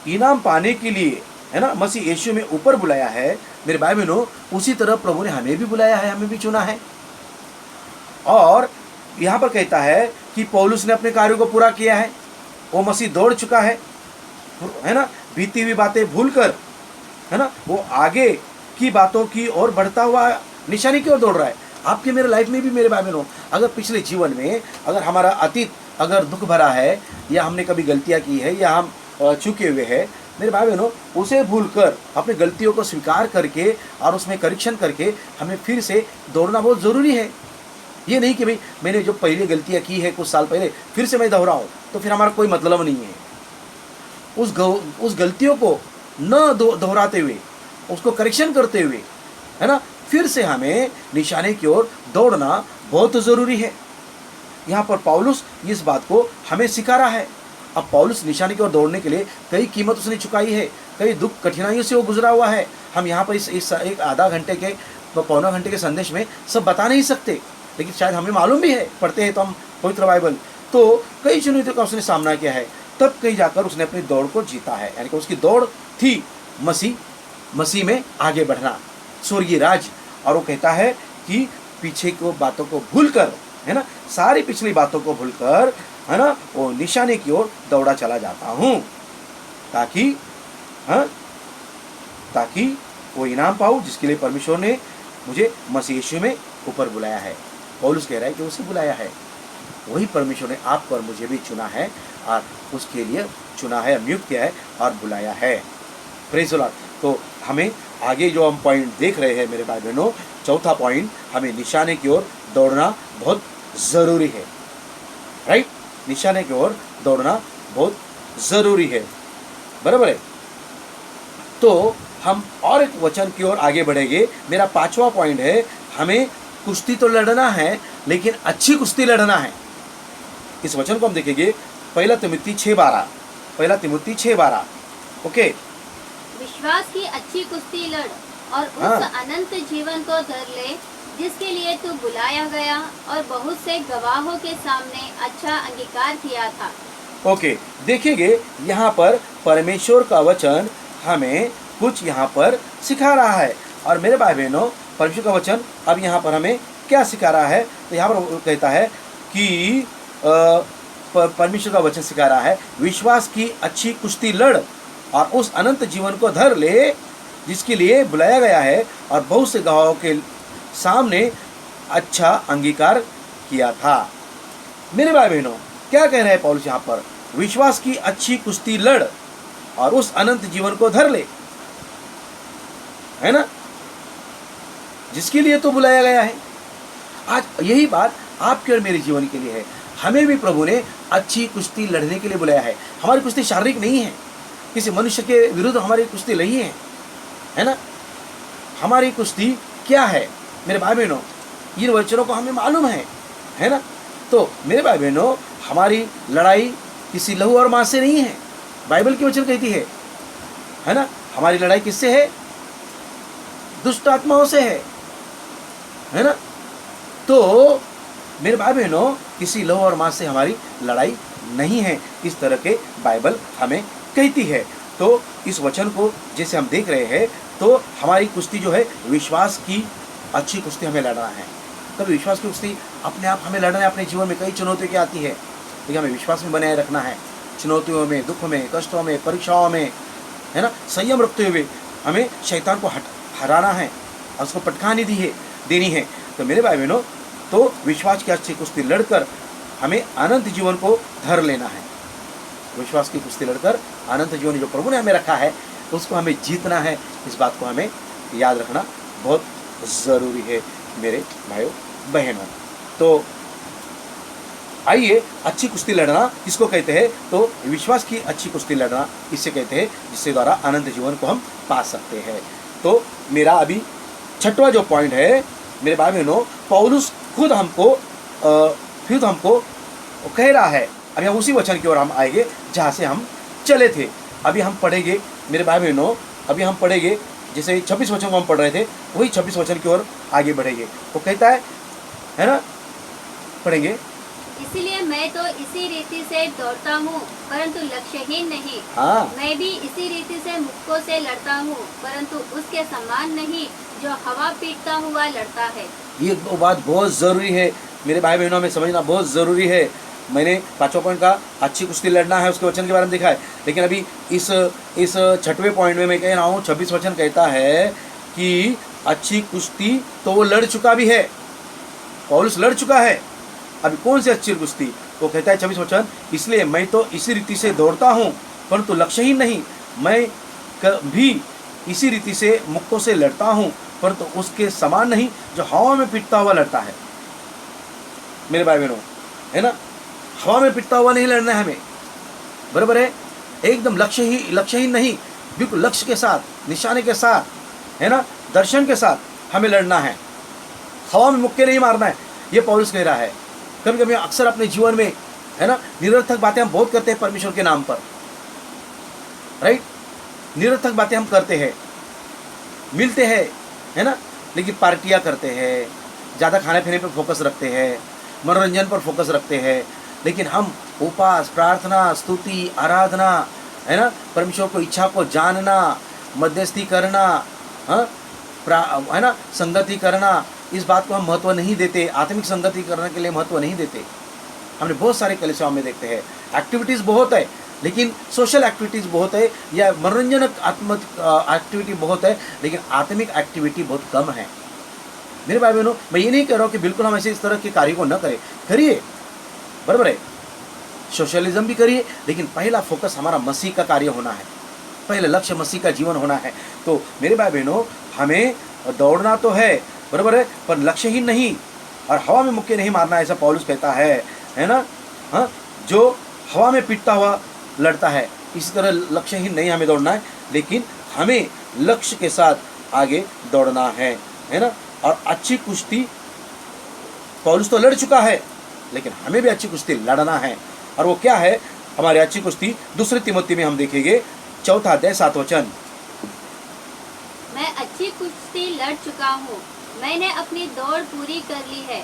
इनाम पाने के लिए, है ना, मसीह यीशु में ऊपर बुलाया है, मेरे भाई बहनों, उसी तरह प्रभु ने हमें भी बुलाया है, हमें भी चुना है। और यहाँ पर कहता है कि पौलुस ने अपने कार्यों को पूरा किया है, वो मसीह दौड़ चुका है ना, बीती हुई बातें भूलकर, है ना, वो आगे की बातों की ओर बढ़ता हुआ निशाने की ओर दौड़ रहा है। आपके मेरे लाइफ में भी मेरे भाई बहनों, अगर पिछले जीवन में अगर हमारा अतीत अगर दुख भरा है, या हमने कभी गलतियां की है, या हम चूके हुए हैं, मेरे भाई बहनों, उसे भूलकर अपनी गलतियों को स्वीकार करके और उसमें करेक्शन करके हमें फिर से दौड़ना बहुत ज़रूरी है। ये नहीं कि भाई मैंने जो पहले गलतियां की है कुछ साल पहले फिर से मैं दोहराऊं, तो फिर हमारा कोई मतलब नहीं है। उस गलतियों को न दोहराते हुए, उसको करेक्शन करते हुए, है ना, फिर से हमें निशाने की ओर दौड़ना बहुत ज़रूरी है। यहाँ पर पौलुस इस बात को हमें सिखा रहा है। अब पौलुस निशाने की ओर दौड़ने के लिए कई कीमत उसने चुकाई है, कई दुख कठिनाइयों से वो गुजरा हुआ है। हम यहाँ पर इस एक आधा घंटे के पौना घंटे के संदेश में सब बता नहीं सकते, लेकिन शायद हमें मालूम भी है, पढ़ते हैं तो हम पवित्र बाइबल, तो कई चुनौतियों का उसने सामना किया है, तब कहीं जाकर उसने अपनी दौड़ को जीता है। यानी कि उसकी दौड़ थी मसीह में आगे बढ़ना, स्वर्गीय राज। और वो कहता है कि पीछे को बातों को भूलकर, है ना, सारी पिछली बातों को भूलकर, है ना, वो निशाने की ओर दौड़ा चला जाता हूँ ताकि वो इनाम पाऊँ जिसके लिए परमेश्वर ने मुझे मसीह यीशु में ऊपर बुलाया है। पौलुस कह रहा है कि उसे बुलाया है, वही परमेश्वर ने आपको और मुझे भी चुना है, और उसके लिए चुना है, नियुक्त किया है और बुलाया है। Praise the Lord. तो हमें आगे जो हम पॉइंट देख रहे हैं मेरे भाई बहनों, चौथा पॉइंट, हमें निशाने की ओर दौड़ना बहुत ज़रूरी है। राइट, निशाने की ओर दौड़ना बहुत ज़रूरी है, बराबर है। तो हम और एक वचन की ओर आगे बढ़ेंगे। मेरा पांचवा पॉइंट है, हमें कुश्ती तो लड़ना है, लेकिन अच्छी कुश्ती लड़ना है। इस वचन को हम देखेंगे, 1 तिमुथी 6:12। ओके, विश्वास की अच्छी कुश्ती लड़ और उस अनंत जीवन को धर ले जिसके लिए तू बुलाया गया और बहुत से गवाहों के सामने अच्छा अंगीकार किया था। ओके, देखेंगे यहाँ पर परमेश्वर का वचन हमें कुछ यहाँ पर सिखा रहा है। और मेरे भाई बहनों, परमेश्वर का वचन अब यहाँ पर हमें क्या सिखा रहा है, तो यहाँ पर कहता है कि परमेश्वर का वचन सिखा रहा है, विश्वास की अच्छी कुश्ती लड़ और उस अनंत जीवन को धर ले जिसके लिए बुलाया गया है और बहुत से गवाहों के सामने अच्छा अंगीकार किया था। मेरे भाई बहनों, क्या कह रहे हैं पौलुस यहाँ पर, विश्वास की अच्छी कुश्ती लड़ और उस अनंत जीवन को धर ले, है ना, जिसके लिए तो बुलाया गया है। आज यही बात आपके और मेरे जीवन के लिए है। हमें भी प्रभु ने अच्छी कुश्ती लड़ने के लिए बुलाया है। हमारी कुश्ती शारीरिक नहीं है, किसी मनुष्य के विरुद्ध हमारी कुश्ती नहीं है ना। हमारी कुश्ती क्या है मेरे भाई बहनों, इन वचनों को हमें मालूम है ना। तो मेरे भाई बहनों, हमारी लड़ाई किसी लहू और मांस से नहीं है, बाइबल की वचन कहती है ना। हमारी लड़ाई किससे है? दुष्ट आत्माओं से है ना। तो मेरे भाई बहनों, किसी लहू और मांस से हमारी लड़ाई नहीं है, इस तरह के बाइबल हमें कहती है। तो इस वचन को जैसे हम देख रहे हैं, तो हमारी कुश्ती जो है विश्वास की अच्छी कुश्ती हमें लड़ना है। कभी विश्वास की कुश्ती अपने आप हमें लड़ना है। अपने जीवन में कई चुनौतियों की आती है, लेकिन हमें विश्वास में बनाए रखना है। चुनौतियों में, दुख में, कष्टों में, परीक्षाओं में, है ना, संयम रखते हुए हमें शैतान को हराना है, और उसको पटखानी देनी है। तो मेरे भाई बहनों, तो विश्वास की अच्छी कुश्ती लड़कर हमें अनंत जीवन को धर लेना है। विश्वास की कुश्ती लड़कर अनंत जीवन जो प्रभु ने हमें रखा है उसको हमें जीतना है। इस बात को हमें याद रखना बहुत ज़रूरी है मेरे भाइयों बहनों। तो आइए, अच्छी कुश्ती लड़ना किसको कहते हैं? तो विश्वास की अच्छी कुश्ती लड़ना इसे कहते हैं, जिसके द्वारा अनंत जीवन को हम पा सकते हैं। तो मेरा अभी छठवां जो पॉइंट है मेरे भाई बहनों, पौलुस खुद हमको कह रहा है। अभी हम उसी वचन की ओर हम आएंगे जहाँ से हम चले थे। अभी हम पढ़ेंगे मेरे भाई बहनों, अभी हम पढ़ेंगे जैसे 26 वचन को हम पढ़ रहे थे, वही 26 वचन की ओर आगे बढ़ेंगे। वो कहता है ना, पढ़ेंगे। इसलिए मैं तो इसी रीति से दौड़ता हूँ परंतु लक्ष्यहीन नहीं। हाँ, मैं भी इसी रीति से मुक्कों से लड़ता हूँ परंतु उसके समान नहीं जो हवा पीटता हुआ लड़ता है। ये बात बहुत ज़रूरी है मेरे भाई बहनों, में समझना बहुत ज़रूरी है। मैंने 5वां पॉइंट का अच्छी कुश्ती लड़ना है उसके वचन के बारे में देखा है, लेकिन अभी इस 6वें पॉइंट में मैं कह रहा हूँ 26 वचन कहता है कि अच्छी कुश्ती तो वो लड़ चुका भी है, पौलुस लड़ चुका है। अभी कौन सी अच्छी कुश्ती? वो कहता है 26 वचन, इसलिए मैं तो इसी रीति से दौड़ता हूँ परंतु लक्ष्यहीन नहीं। मैं भी इसी रीति से मुक्कों से लड़ता हूँ परंतु उसके समान नहीं जो हवा में पिटता हुआ लड़ता है। मेरे भाई बहनों, है ना, हवा में पिटता हुआ नहीं लड़ना है हमें, बराबर है। एकदम लक्ष्यहीन नहीं, बिल्कुल लक्ष्य के साथ, निशाने के साथ, है ना, दर्शन के साथ हमें लड़ना है। हवा में मुक्के नहीं मारना है, ये पौलुस कह रहा है। कभी कभी अक्सर अपने जीवन में, है ना, निरर्थक बातें हम बहुत करते हैं परमेश्वर के नाम पर, राइट। निरर्थक बातें हम करते हैं, मिलते हैं, है ना, लेकिन पार्टियां करते हैं, ज़्यादा खाने पीने पर फोकस रखते हैं, मनोरंजन पर फोकस रखते हैं। लेकिन हम उपवास, प्रार्थना, स्तुति, आराधना, है ना, परमेश्वर को इच्छा को जानना, मध्यस्थी करना, हाँ, है ना, संगति करना, इस बात को हम महत्व नहीं देते। आत्मिक संगति करने के लिए महत्व नहीं देते। हमने बहुत सारे कलीसियाओं में देखते हैं, एक्टिविटीज़ बहुत है, लेकिन सोशल एक्टिविटीज़ बहुत है, या मनोरंजनक आत्मिक एक्टिविटी बहुत है, लेकिन आत्मिक एक्टिविटी बहुत कम है। मेरे भाई बहनों, मैं ये नहीं कह रहा हूँ कि बिल्कुल हम ऐसे इस तरह के कार्य को न करें, करिए, बराबर है, सोशलिज्म भी करिए, लेकिन पहला फोकस हमारा मसीह का कार्य होना है, पहला लक्ष्य मसीह का जीवन होना है। तो मेरे भाई बहनों, हमें दौड़ना तो है, बराबर है, पर लक्ष्यहीन नहीं और हवा में मुक्के नहीं मारना, ऐसा पौलुस कहता है ना। हाँ, जो हवा में पिटता हुआ लड़ता है, इसी तरह लक्ष्यहीन नहीं हमें दौड़ना है, लेकिन हमें लक्ष्य के साथ आगे दौड़ना है ना। और अच्छी कुश्ती पौलुस तो लड़ चुका है, लेकिन हमें भी अच्छी कुश्ती लड़ना है। और वो क्या है हमारी अच्छी कुश्ती? 2 तिमोथी में हम देखेंगे 4 अध्याय 7 वचन। मैं अच्छी कुश्ती लड़ चुका हूँ, मैंने अपनी दौड़ पूरी कर ली है,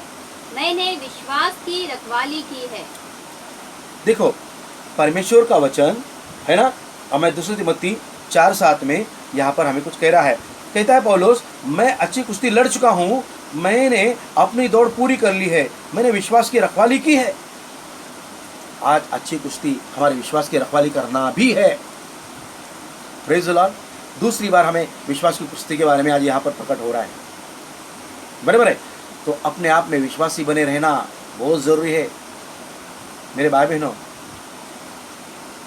मैंने विश्वास की रखवाली की है। देखो, परमेश्वर का वचन है ना, हमें 2 तिमोथी 4:7 में यहाँ पर हमें कुछ कह रहा है। कहता है पौलुस, मैं अच्छी कुश्ती लड़ चुका हूँ, मैंने अपनी दौड़ पूरी कर ली है, मैंने विश्वास की रखवाली की है। आज अच्छी कुश्ती हमारे विश्वास की रखवाली करना भी है। Praise the Lord. दूसरी बार हमें विश्वास की कुश्ती के बारे में आज यहाँ पर प्रकट हो रहा है, बराबर है। तो अपने आप में विश्वासी बने रहना बहुत ज़रूरी है मेरे भाई बहनों।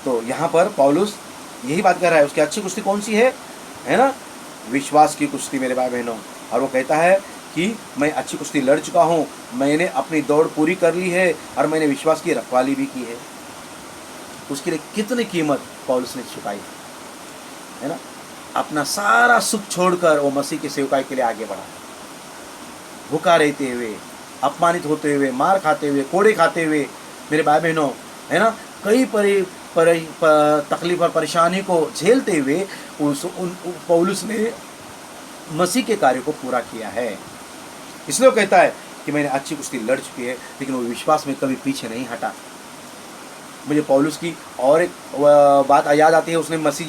तो यहाँ पर पौलुस यही बात कर रहा है, उसकी अच्छी कुश्ती कौन सी है ना, विश्वास की कुश्ती मेरे भाई बहनों। और वो कहता है कि मैं अच्छी कुश्ती लड़ चुका हूँ, मैंने अपनी दौड़ पूरी कर ली है और मैंने विश्वास की रखवाली भी की है। उसके लिए कितनी कीमत पौलुस ने चुकाई है ना। अपना सारा सुख छोड़कर वो मसीह की सेवकाई के लिए आगे बढ़ा, भूखा रहते हुए, अपमानित होते हुए, मार खाते हुए, कोड़े खाते हुए मेरे भाई बहनों, है ना, कई तकलीफ और परेशानी को झेलते हुए पौलुस ने मसीह के कार्य को पूरा किया है। इसलिए वो कहता है कि मैंने अच्छी कुश्ती लड़ चुकी है, लेकिन वो विश्वास में कभी पीछे नहीं हटा। मुझे पौलुस की और एक बात याद आती है, उसने मसीह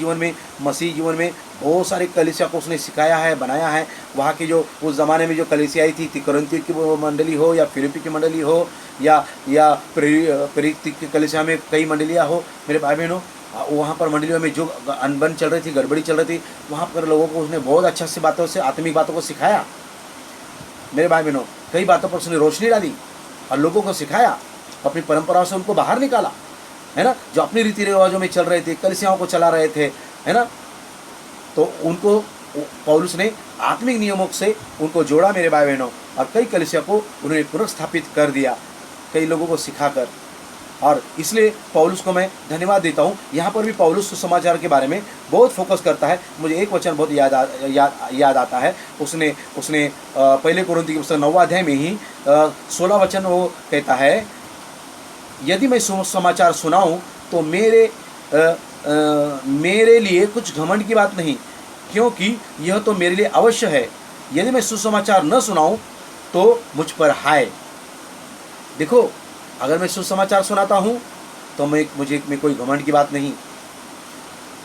जीवन में बहुत सारे कलीसिया को उसने सिखाया है, बनाया है। वहाँ की जो उस ज़माने में जो कलीसिया आई थी कुरिन्थ की मंडली हो या फिलिप्पी की मंडली हो या प्रेरित की कलीसिया में कई मंडलियाँ हो मेरे भाई बहनों, वहाँ पर मंडलियों में जो अनबन चल रही थी, गड़बड़ी चल रही थी, वहाँ पर लोगों को उसने बहुत अच्छा से बातों से, आत्मिक बातों को सिखाया। मेरे भाई बहनों, कई बातों पर उसने रोशनी डाली और लोगों को सिखाया, अपनी परंपराओं से उनको बाहर निकाला, है ना। जो अपनी रीति रिवाजों में चल रहे थे, कलीसियाओं को चला रहे थे, है ना, तो उनको पौलुस ने आत्मिक नियमों से उनको जोड़ा मेरे भाई बहनों, और कई कलीसिया को उन्होंने पुनर्स्थापित कर दिया, कई लोगों को सिखाकर। और इसलिए पौलुस को मैं धन्यवाद देता हूँ। यहाँ पर भी पौलुस सुसमाचार के बारे में बहुत फोकस करता है। मुझे एक वचन बहुत याद आता है। उसने पहले कोरिन्थियों की पुस्तक 9वां अध्याय में ही 16 वचन वो कहता है, यदि मैं सुसमाचार सुनाऊँ तो मेरे लिए कुछ घमंड की बात नहीं, क्योंकि यह तो मेरे लिए अवश्य है। यदि मैं सुसमाचार न सुनाऊँ तो मुझ पर हाय। देखो, अगर मैं सुसमाचार सुनाता हूँ तो मैं कोई घमंड की बात नहीं।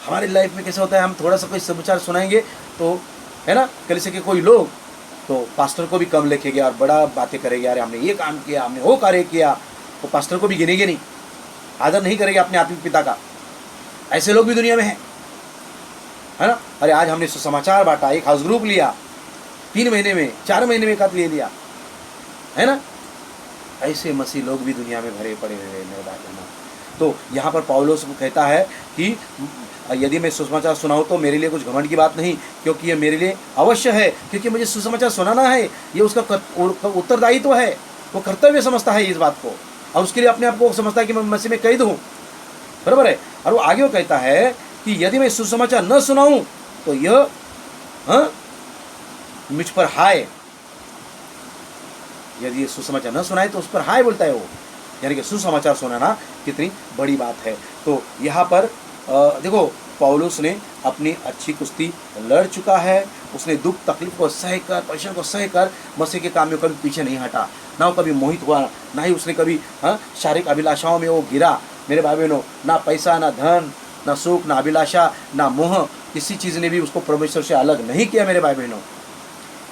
हमारी लाइफ में कैसे होता है, हम थोड़ा सा कोई समाचार सुनाएंगे तो, है ना, कलीसिया के कोई लोग तो पास्टर को भी कम लिखेंगे और बड़ा बातें करेंगे, अरे हमने ये काम किया, हमने वो कार्य किया, तो पास्टर को भी गिनेंगे नहीं, आदर नहीं करेंगे अपने आत्मिक पिता का। ऐसे लोग भी दुनिया में हैं, है ना। अरे आज हमने सुसमाचार बांटा, एक हाउस ग्रुप लिया, 3 महीने में 4 महीने में एक ले लिया, है ना। ऐसे मसीह लोग भी दुनिया में भरे पड़े हुए हैं मेरे भाई बहनों। तो यहाँ पर पौलुस कहता है कि यदि मैं सुसमाचार सुनाऊँ तो मेरे लिए कुछ घमंड की बात नहीं, क्योंकि ये मेरे लिए अवश्य है, क्योंकि मुझे सुसमाचार सुनाना है, ये उसका उत्तरदायित्व है, वो कर्तव्य समझता है इस बात को, और उसके लिए अपने आप को समझता है कि मैं मसीह में कैद हूँ, बराबर है। और वो आगे वो कहता है कि यदि मैं सुसमाचार न सुनाऊँ तो यह मुझ पर हाय। यदि ये सुसमाचार न सुनाए तो उस पर हाय बोलता है वो, यानी कि सुसमाचार सुनाना कितनी बड़ी बात है। तो यहाँ पर देखो, पौलुस ने अपनी अच्छी कुश्ती लड़ चुका है। उसने दुख तकलीफ को सहकर, परेशान को सहकर मसीह के काम में कभी पीछे नहीं हटा, ना वो कभी मोहित हुआ, ना ही उसने कभी शारीरिक अभिलाषाओं में वो गिरा मेरे भाई बहनों। ना पैसा, ना धन, ना सुख, ना अभिलाषा, ना मोह, किसी चीज़ ने भी उसको परमेश्वर से अलग नहीं किया मेरे भाई बहनों,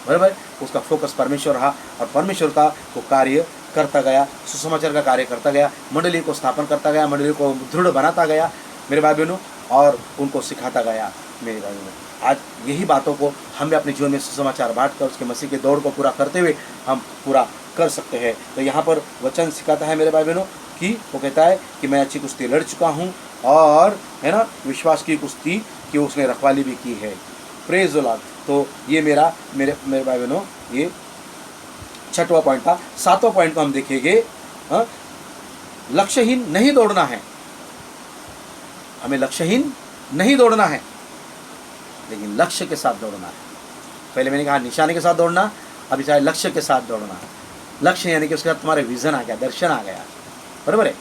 बराबर। उसका फोकस परमेश्वर रहा और परमेश्वर का वो कार्य करता गया, सुसमाचार का कार्य करता गया, मंडली को स्थापन करता गया, मंडली को दृढ़ बनाता गया मेरे भाई बहनों, और उनको सिखाता गया मेरे भाई बहनों। आज यही बातों को हम भी अपने जीवन में सुसमाचार बांट कर उसके मसीह के दौड़ को पूरा करते हुए हम पूरा कर सकते हैं। तो यहाँ पर वचन सिखाता है मेरे भाई बहनों कि वो कहता है कि मैं अच्छी कुश्ती लड़ चुका हूँ, और है ना, विश्वास की कुश्ती की उसने रखवाली भी की है। Praise the Lord. तो ये मेरे भाई बहनों, ये 6वां पॉइंट था। 7वां पॉइंट को हम देखेंगे, लक्ष्यहीन नहीं दौड़ना है। हमें लक्ष्यहीन नहीं दौड़ना है, लेकिन लक्ष्य के साथ दौड़ना है। पहले मैंने कहा निशाने के साथ दौड़ना, अभी चाहे लक्ष्य के साथ दौड़ना है। लक्ष्य यानी कि उसके साथ तुम्हारे विजन आ गया, दर्शन आ गया, बराबर है,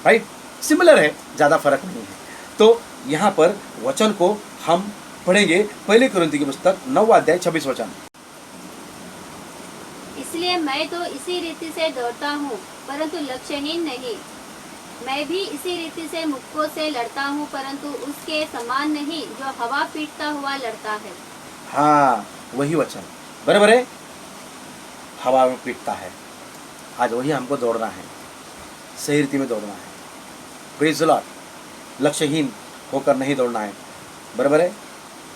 राइट, सिमिलर है, ज़्यादा फर्क नहीं है। तो यहाँ पर वचन को हम पढ़ेंगे, पहले कोरिन्थियों की पुस्तक 9वां अध्याय 26 वचन। इसलिए मैं तो इसी रीति से दौड़ता हूँ, परंतु लक्ष्यहीन नहीं। मैं भी इसी रीति से मुक्कों से लड़ता हूँ, परंतु उसके समान नहीं जो हवा पीटता हुआ लड़ता है। हाँ, वही वचन, बराबर है, हवा में पीटता है। आज वही हमको दौड़ना है, सही रीति में दौड़ना है। Praise the Lord. लक्ष्यहीन होकर नहीं दौड़ना है, बराबर है,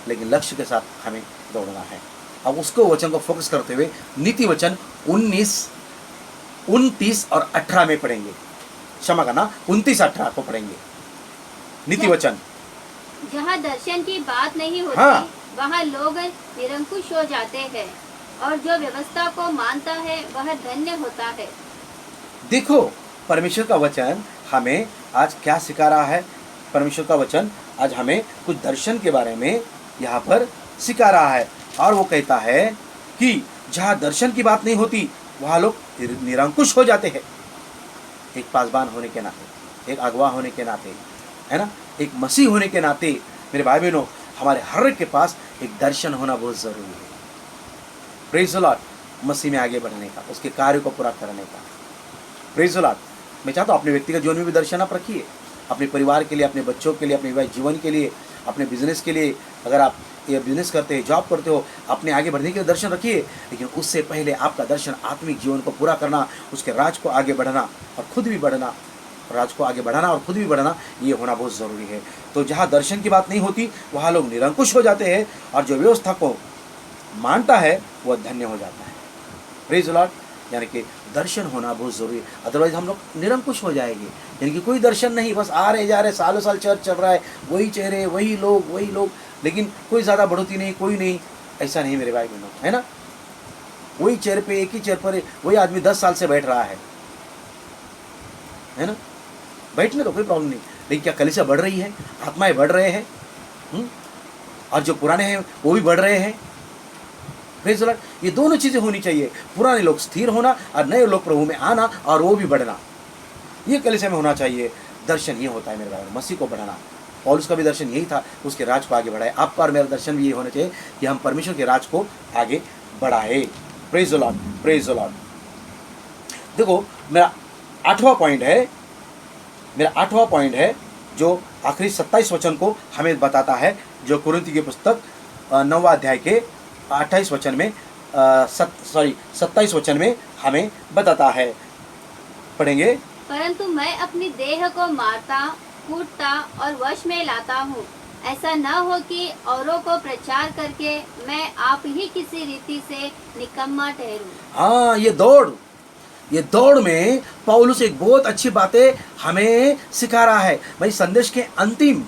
लेकिन लक्ष्य के साथ हमें दौड़ना है। अब उसको वचन को फोकस करते हुए नीति वचन 19, 29 और 18 में पढ़ेंगे। क्षमा करना, 29-18 को पढ़ेंगे। नीति वचन। जहाँ दर्शन की बात नहीं होती, हाँ, वहाँ लोग निरंकुश हो जाते हैं, और जो व्यवस्था को मानता है वह धन्य होता है। देखो, परमेश्वर का वचन हमें आज क्या सिखा रहा है। परमेश्वर का वचन आज हमें कुछ दर्शन के बारे में यहाँ पर सिखा रहा है, और वो कहता है कि जहाँ दर्शन की बात नहीं होती वहाँ लोग निरंकुश हो जाते हैं। एक पासबान होने के नाते, एक अगवा होने के नाते, है ना, एक मसीह होने के नाते मेरे भाई बहनों, हमारे हर एक के पास एक दर्शन होना बहुत ज़रूरी है। Praise the Lord. मसीह में आगे बढ़ने का, उसके कार्य को पूरा करने का। Praise the Lord. मैं चाहता हूँ अपने व्यक्तिगत जीवन में भी दर्शन आप रखिए, अपने परिवार के लिए, अपने बच्चों के लिए, अपने विवाहित जीवन के लिए, अपने बिजनेस के लिए। अगर आप ये बिजनेस करते हैं, जॉब करते हो, अपने आगे बढ़ने के लिए दर्शन रखिए, लेकिन उससे पहले आपका दर्शन आत्मिक जीवन को पूरा करना, उसके राज को आगे बढ़ना और खुद भी बढ़ना, राज को आगे बढ़ाना और खुद भी बढ़ाना, ये होना बहुत ज़रूरी है। तो जहाँ दर्शन की बात नहीं होती वहाँ लोग निरंकुश हो जाते हैं, और जो व्यवस्था को मानता है वह धन्य हो जाता है। Praise the Lord. यानी कि दर्शन होना बहुत ज़रूरी है, अदरवाइज हम लोग निरंकुश हो जाएंगे। यानी कि कोई दर्शन नहीं, बस आ रहे जा रहे, सालों साल चर्च चल रहा है, वही चेहरे, वही लोग, लेकिन कोई ज़्यादा बढ़ोतरी नहीं, कोई नहीं। ऐसा नहीं मेरे भाई बहनों, है ना। वही चेयर पे, एक ही चेयर पर वही आदमी 10 साल से बैठ रहा है ना। बैठने तो कोई प्रॉब्लम नहीं, लेकिन क्या कलीसिया बढ़ रही है, आत्माएं बढ़ रहे हैं, और जो पुराने हैं वो भी बढ़ रहे हैं। Praise the Lord. ये दोनों चीज़ें होनी चाहिए, पुराने लोग स्थिर होना और नए लोग प्रभु में आना, और वो भी बढ़ना, ये कलीसिया में होना चाहिए। दर्शन ये होता है मेरे भाई, मसीह को बढ़ाना। पौलुस का भी दर्शन यही था, उसके राज को आगे बढ़ाए। आपका और मेरा दर्शन भी ये होना चाहिए कि हम परमेश्वर के राज को आगे बढ़ाए। Praise the Lord, praise the Lord. देखो मेरा आठवां पॉइंट है जो आखिरी 27 वचन को हमें बताता है, जो कुरिन्थी की पुस्तक 9वां अध्याय के 28 वचन में 27 वचन में हमें बताता है। पढ़ेंगे। परंतु मैं अपनी देह को मारता, कूटता और वश में लाता हूँ, ऐसा न हो कि औरों को प्रचार करके मैं आप ही किसी रीति से निकम्मा ठहरूं। हाँ, ये दौड़ में पौलुस एक बहुत अच्छी बातें हमें सिखा रहा है। मैं संदेश के अंतिम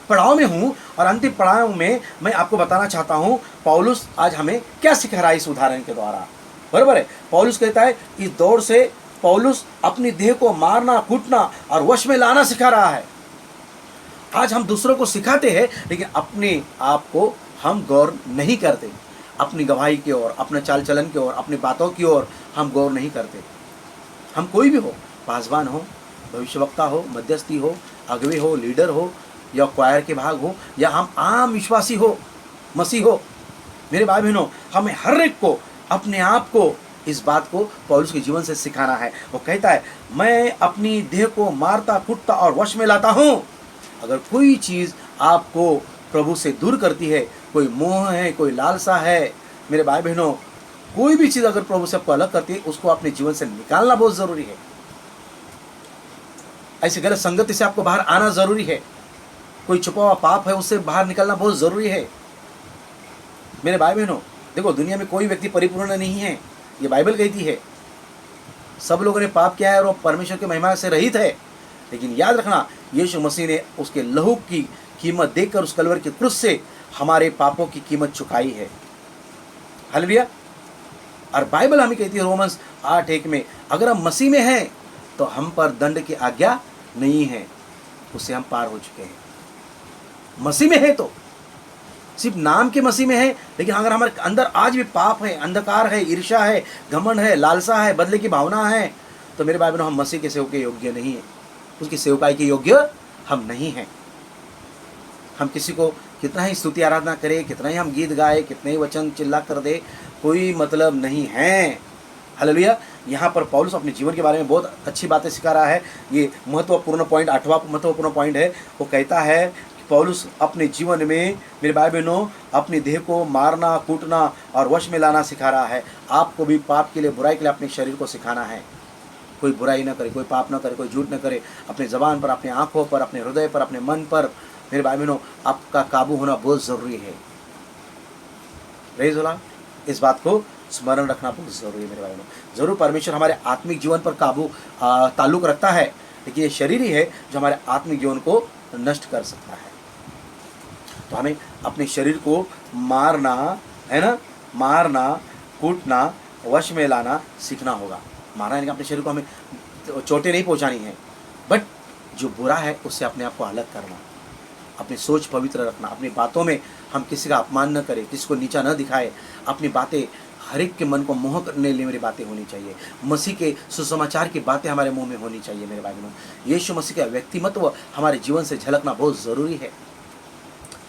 पड़ाव में हूँ, और अंतिम पड़ाव में मैं आपको बताना चाहता हूँ पौलुस आज हमें क्या सिखा रहा है इस उदाहरण के द्वारा। बराबर है। पौलुस कहता है इस दौड़ से पौलुस अपनी देह को मारना, कूटना और वश में लाना सिखा रहा है। आज हम दूसरों को सिखाते हैं, लेकिन अपने आप को हम गौर नहीं करते। अपनी गवाही की ओर, अपने चाल चलन की ओर, अपनी बातों की ओर हम गौर नहीं करते। हम कोई भी हो, पासवान हो, भविष्यवक्ता हो, मध्यस्थी हो, अगवे हो, लीडर हो, या क्वायर के भाग हो, या हम आम विश्वासी हो, मसीह हो, मेरे भाई बहनों, हमें हर एक को अपने आप को इस बात को पौलुस के जीवन से सिखाना है। वो कहता है मैं अपनी देह को मारता, कूटता और वश में लाता हूँ। अगर कोई चीज़ आपको प्रभु से दूर करती है, कोई मोह है, कोई लालसा है, मेरे भाई बहनों, कोई भी चीज़ अगर प्रभु से आपको अलग करती है, उसको अपने जीवन से निकालना बहुत ज़रूरी है। ऐसी गलत संगति से आपको बाहर आना ज़रूरी है। कोई छुपा हुआ पाप है, उससे बाहर निकलना बहुत ज़रूरी है। मेरे भाई बहनों, देखो दुनिया में कोई व्यक्ति परिपूर्ण नहीं है, ये बाइबल कहती है। सब लोगों ने पाप किया है और वो परमेश्वर की महिमा से रहित है। लेकिन याद रखना, यीशु मसीह ने उसके लहू की कीमत देकर उस कलवर के क्रूस से हमारे पापों की कीमत चुकाई है। हालेलुया। और बाइबल हमें कहती है रोमन्स 8:1 में, अगर हम मसीह में हैं तो हम पर दंड की आज्ञा नहीं है, उससे हम पार हो चुके हैं। मसीह में है तो सिर्फ नाम के मसीह में है, लेकिन अगर हमारे अंदर आज भी पाप है, अंधकार है, ईर्ष्या है, घमंड है, लालसा है, बदले की भावना है, तो मेरे भाई बहनों, हम मसीह के सेवक के योग्य नहीं है, उसकी सेवकाई के योग्य हम नहीं हैं। हम किसी को कितना ही स्तुति आराधना करें, कितना ही हम गीत गाए, कितने ही वचन चिल्ला कर दे, कोई मतलब नहीं है। हालेलुया। यहाँ पर पौलुस अपने जीवन के बारे में बहुत अच्छी बातें सिखा रहा है। ये महत्वपूर्ण पॉइंट, 8वां महत्वपूर्ण पॉइंट है। वो कहता है कि पौलुस अपने जीवन में, मेरे भाई बहनों, अपनी देह को मारना, कूटना और वश में लाना सिखा रहा है। आपको भी पाप के लिए, बुराई के लिए अपने शरीर को सिखाना है। कोई बुराई ना करे, कोई पाप ना करे, कोई झूठ ना करे। अपने ज़बान पर, अपने आँखों पर, अपने हृदय पर, अपने मन पर, मेरे भाई बहनों, आपका काबू होना बहुत ज़रूरी है। Praise the Lord. इस बात को स्मरण रखना बहुत ज़रूरी है मेरे भाई बहनों। ज़रूर परमेश्वर हमारे आत्मिक जीवन पर काबू ताल्लुक़ रखता है, लेकिन ये शरीर ही है जो हमारे आत्मिक जीवन को नष्ट कर सकता है। तो हमें अपने शरीर को मारना, है ना, मारना, कूटना, वश में लाना सीखना होगा। मारना यानी कि अपने शरीर को हमें चोटें नहीं पहुंचानी है, बट जो बुरा है उससे अपने आप को अलग करना, अपनी सोच पवित्र रखना, अपनी बातों में हम किसी का अपमान न करें, किसी को नीचा न दिखाए। अपनी बातें हर एक के मन को मोह करने लिए मेरी बातें होनी चाहिए। मसीह के सुसमाचार की बातें हमारे मुंह में होनी चाहिए मेरे भाई बहनों। यीशु मसीह का व्यक्तिमत्व हमारे जीवन से झलकना बहुत ज़रूरी है।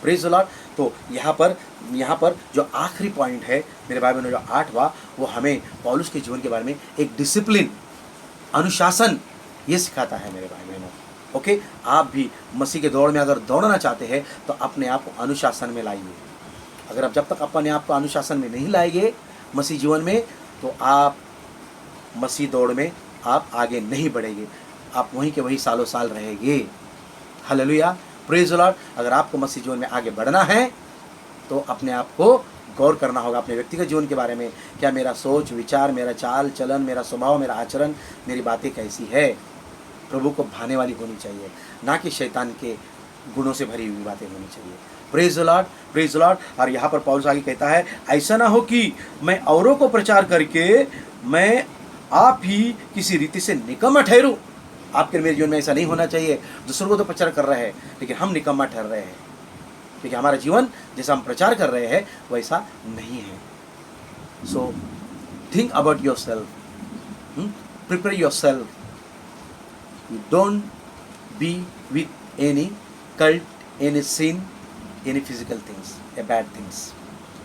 Praise the Lord. तो यहाँ पर जो आखिरी पॉइंट है मेरे भाई बहनों, जो 8वां, वो हमें पौलुस के जीवन के बारे में एक डिसिप्लिन, अनुशासन, ये सिखाता है मेरे भाई बहनों। ओके, आप भी मसीह के दौड़ में अगर दौड़ना चाहते हैं तो अपने आप को अनुशासन में लाइए। अगर आप जब तक अपने आप को अनुशासन में नहीं लाएंगे मसीह जीवन में, तो आप मसीह दौड़ में आप आगे नहीं बढ़ेंगे। आप वहीं के वहीं सालों साल रहेंगे। Hallelujah, praise the Lord. अगर आपको मसीह जीवन में आगे बढ़ना है तो अपने आप को गौर करना होगा अपने व्यक्तिगत जीवन के बारे में। क्या मेरा सोच विचार, मेरा चाल चलन, मेरा स्वभाव, मेरा आचरण, मेरी बातें कैसी है? प्रभु को भाने वाली होनी चाहिए, ना कि शैतान के गुणों से भरी हुई बातें होनी चाहिए। Praise the Lord, praise the Lord. और यहाँ पर पौलुस आगे कहता है, ऐसा ना हो कि मैं औरों को प्रचार करके मैं आप ही किसी रीति से निकम्मा ठहरूं। आपके मेरे जीवन में ऐसा नहीं होना चाहिए। दूसरों को तो प्रचार कर रहे हैं लेकिन हम निकम्मा ठहर रहे हैं, क्योंकि हमारा जीवन जैसा हम प्रचार कर रहे हैं वैसा नहीं है। So think about yourself, prepare yourself. You don't be with any cult, any sin, any physical things, a bad things.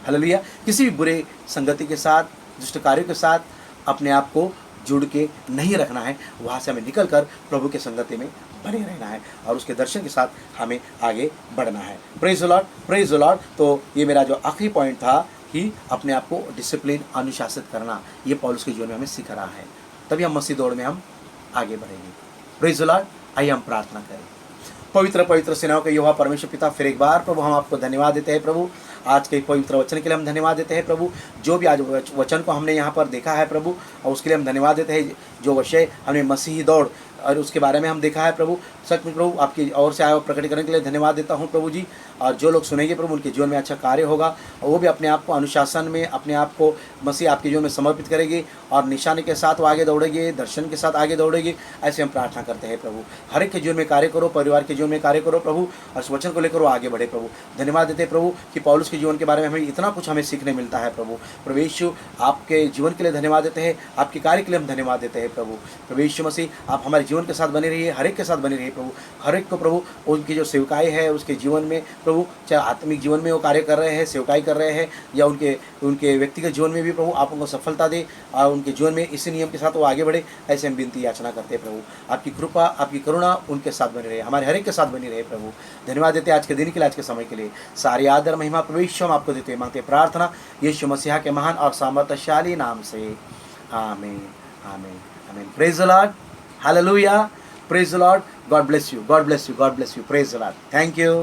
Hallelujah. किसी भी बुरे संगति के साथ, दुष्ट कार्यों के साथ अपने आप को जुड़ के नहीं रखना है। वहाँ से हमें निकल कर प्रभु के संगति में बने रहना है और उसके दर्शन के साथ हमें आगे बढ़ना है। Praise the Lord, praise the Lord. तो ये मेरा जो आखिरी पॉइंट था कि अपने आप को डिसिप्लिन, अनुशासित करना, ये पौलुस के जीवन में हमें सिखा रहा है। तभी हम मसीह दौड़ में हम आगे बढ़ेंगे। Praise the Lord. आइए हम प्रार्थना करें। पवित्र पवित्र सेनाओं के यहोवा परमेश्वर पिता, फिर एक बार प्रभु हम आपको धन्यवाद देते हैं प्रभु। आज के पवित्र वचन के लिए हम धन्यवाद देते हैं प्रभु। जो भी आज वचन को हमने यहाँ पर देखा है प्रभु, और उसके लिए हम धन्यवाद देते हैं। जो विषय हमने मसीही दौड़ और उसके बारे में हम देखा है प्रभु, सच में प्रभु आपकी ओर से आया प्रकटीकरण के लिए धन्यवाद देता हूँ प्रभु जी। और जो लोग सुनेंगे प्रभु, उनके जीवन में अच्छा कार्य होगा और वो भी अपने आप को अनुशासन में, अपने आप को मसीह आपके जीवन में समर्पित करेंगे और निशाने के साथ वो आगे दौड़ेंगे, दर्शन के साथ आगे दौड़ेंगे। ऐसे हम प्रार्थना करते हैं प्रभु। हर एक के जीवन में कार्य करो, परिवार के जीवन में कार्य करो प्रभु, और इस वचन को लेकर वो आगे बढ़े प्रभु। धन्यवाद देते हैं प्रभु कि पौलुस के जीवन के बारे में हमें इतना कुछ हमें सीखने मिलता है प्रभु। प्रभु यीशु, आपके जीवन के लिए धन्यवाद देते हैं, आपके कार्य के लिए हम धन्यवाद देते हैं प्रभु। प्रभु यीशु मसीह, आप हमारे जीवन के साथ बने रहिए, हर एक के साथ बने रहिए प्रभु। हर एक को प्रभु उनकी जो सेवकाई है उसके जीवन में प्रभु, चाहे आत्मिक जीवन में वो कार्य कर रहे हैं, सेवकाई कर रहे हैं, या उनके व्यक्तिगत जीवन में भी प्रभु आप उनको सफलता दे और उनके जीवन में इसी नियम के साथ वो आगे बढ़े। ऐसे हम विनती याचना करते हैं प्रभु। आपकी कृपा, आपकी करुणा उनके साथ बनी रहे, हमारे हर एक के साथ बनी रहे प्रभु। धन्यवाद देते हैं आज के दिन के लिए, आज के समय के लिए। सारी आदर महिमा प्रभु यीशु हम आपको देते हैं, मांगते प्रार्थना यीशु मसीहा के महान और सामर्थ्यशाली नाम से, आमीन, आमीन, आमीन। Praise the Lord, hallelujah, praise the Lord. God bless you, God bless you, God bless you. Praise the Lord. Thank you.